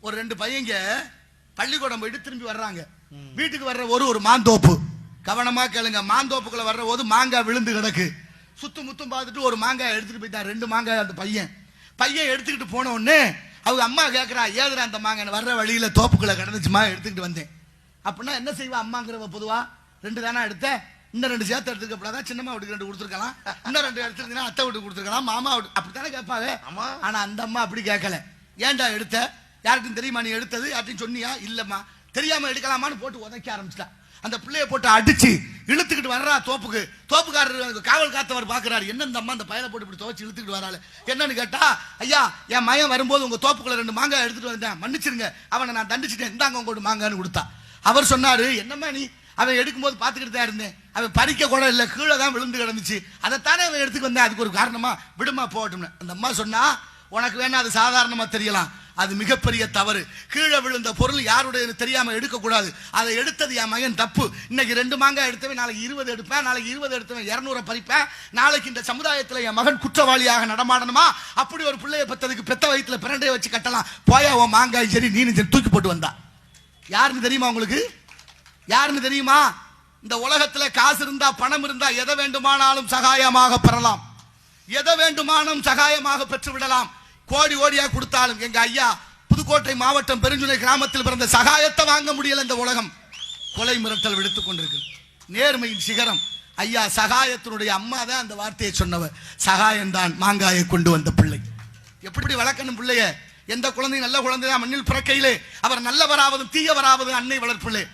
ஒரு 2 பையங்க பள்ளிக்கூடம் போயிட்டு திரும்பி வர்றாங்க. வீட்டுக்கு வர்ற ஒரு மாந்தோப்பு. கவனமா கேளுங்க. மாந்தோப்புக்குள்ள வர்ற போது மாங்காய் விழுந்து கிடக்கு. சுத்து முத்தும் பார்த்துட்டு ஒரு மாங்காய் எடுத்துட்டு போயிட்டான். 2 மாங்காய் அந்த பையன் எடுத்துக்கிட்டு போன உடனே அவங்க அம்மா கேட்கறா, ஏதுடா அந்த மாங்காய்? வர்ற வழியில தோப்புக்குள்ள கிடந்துச்சுமா, எடுத்துக்கிட்டு வந்தேன். அப்படின்னா என்ன செய்வா அம்மாங்கிறவ? பொதுவா 2 தானே எடுத்தேன், இன்னும் 2 சேர்த்து எடுத்துக்கப்படாதா? சின்னம்மா வீட்டுக்கு 2 கொடுத்துருக்கலாம், இன்னும் 2 எடுத்துருந்தீங்கன்னா அத்தை வீட்டுக்கு கொடுத்துருக்கலாம், மாமா வீட்டு, அப்படித்தானே கேட்பாங்க. ஆனா அந்த அம்மா அப்படி கேட்கல. ஏன்டா எடுத்த? யாருக்கும் தெரியுமா நீ எடுத்தது? யார்ட்டையும் சொன்னியா? இல்லம்மா. தெரியாம எடுக்கலாமான்னு போட்டு உதைக்க ஆரம்பிச்சிட்டா. அந்த பிள்ளைய போட்டு அடிச்சு இழுத்துக்கிட்டு வர்றா தோப்புக்காரர் காவல் காத்தவர் பாக்குறாரு, என்ன இந்த அம்மா அந்த பயலை போட்டு இப்படி துவச்சு இழுத்துக்கிட்டு வராள் என்னன்னு கேட்டா, ஐயா என் மகன் வரும்போது உங்க தோப்புக்குள்ள 2 மாங்காய் எடுத்துட்டு வந்தேன், மன்னிச்சிருங்க, அவனை நான் தண்டிச்சிட்டேன், இந்தாங்க உங்க மாங்கான்னு கொடுத்தா. அவர் சொன்னாரு, என்னம்மா நீ? அவன் எடுக்கும்போது பார்த்துக்கிட்டு தான் இருந்தேன், அவன் பறிக்க கூட இல்லை, கீழே தான் விழுந்து கிடந்துச்சு, அதைத்தானே அவன் எடுத்துட்டு வந்தேன், அதுக்கு ஒரு காரணமா, விடுமா போகட்டும்னு. அந்த அம்மா சொன்னா, உனக்கு வேணா அது சாதாரணமா தெரியலாம், அது மிகப்பெரிய தவறு. கீழே விழுந்த பொருள் யாருடைய தெரியாம எடுக்கக்கூடாது. அதை எடுத்தது என் மகன் தப்பு. இன்னைக்கு 2 மாங்காய் எடுத்தவன் நாளைக்கு 20 எடுப்பேன், நாளைக்கு 20 எடுத்தவன் 200 பறிப்பேன். நாளைக்கு இந்த சமுதாயத்தில் என் மகன் குற்றவாளியாக நடமாடணுமா? அப்படி ஒரு பிள்ளைய பெற்றதுக்கு பெத்த வயிற்றுல பிரண்டையை வச்சு கட்டலாம். போயா உன் மாங்காய் சரி நீனு சரி தூக்கி போட்டு வந்தா. யாருன்னு தெரியுமா உங்களுக்கு? யாருன்னு தெரியுமா? இந்த உலகத்துல காசு இருந்தா பணம் இருந்தா எதை வேண்டுமானாலும் சகாயமாக பெறலாம், எதை வேண்டுமானாலும் சகாயமாக பெற்று விடலாம். கோடி கோடியா கொடுத்தாலும் எங்க ஐயா புதுக்கோட்டை மாவட்டம் பெருஞ்சுனை கிராமத்தில் பிறந்த சகாயத்தை வாங்க முடியல. இந்த உலகம் கொலை மிரட்டல் விடுத்துக் கொண்டிருக்கு. நேர்மையின் சிகரம் ஐயா சகாயத்தினுடைய அம்மா தான் அந்த வார்த்தையை சொன்னவர். சகாயம்தான் மாங்காயை கொண்டு வந்த பிள்ளை. எப்படி வளர்க்கணும் பிள்ளைய? எந்த குழந்தை நல்ல குழந்தை தான் மண்ணில் பிறக்கையிலே அவர் நல்லவராவதும் தீயவராவதும் அன்னை வளர்ப்பிள்ளை.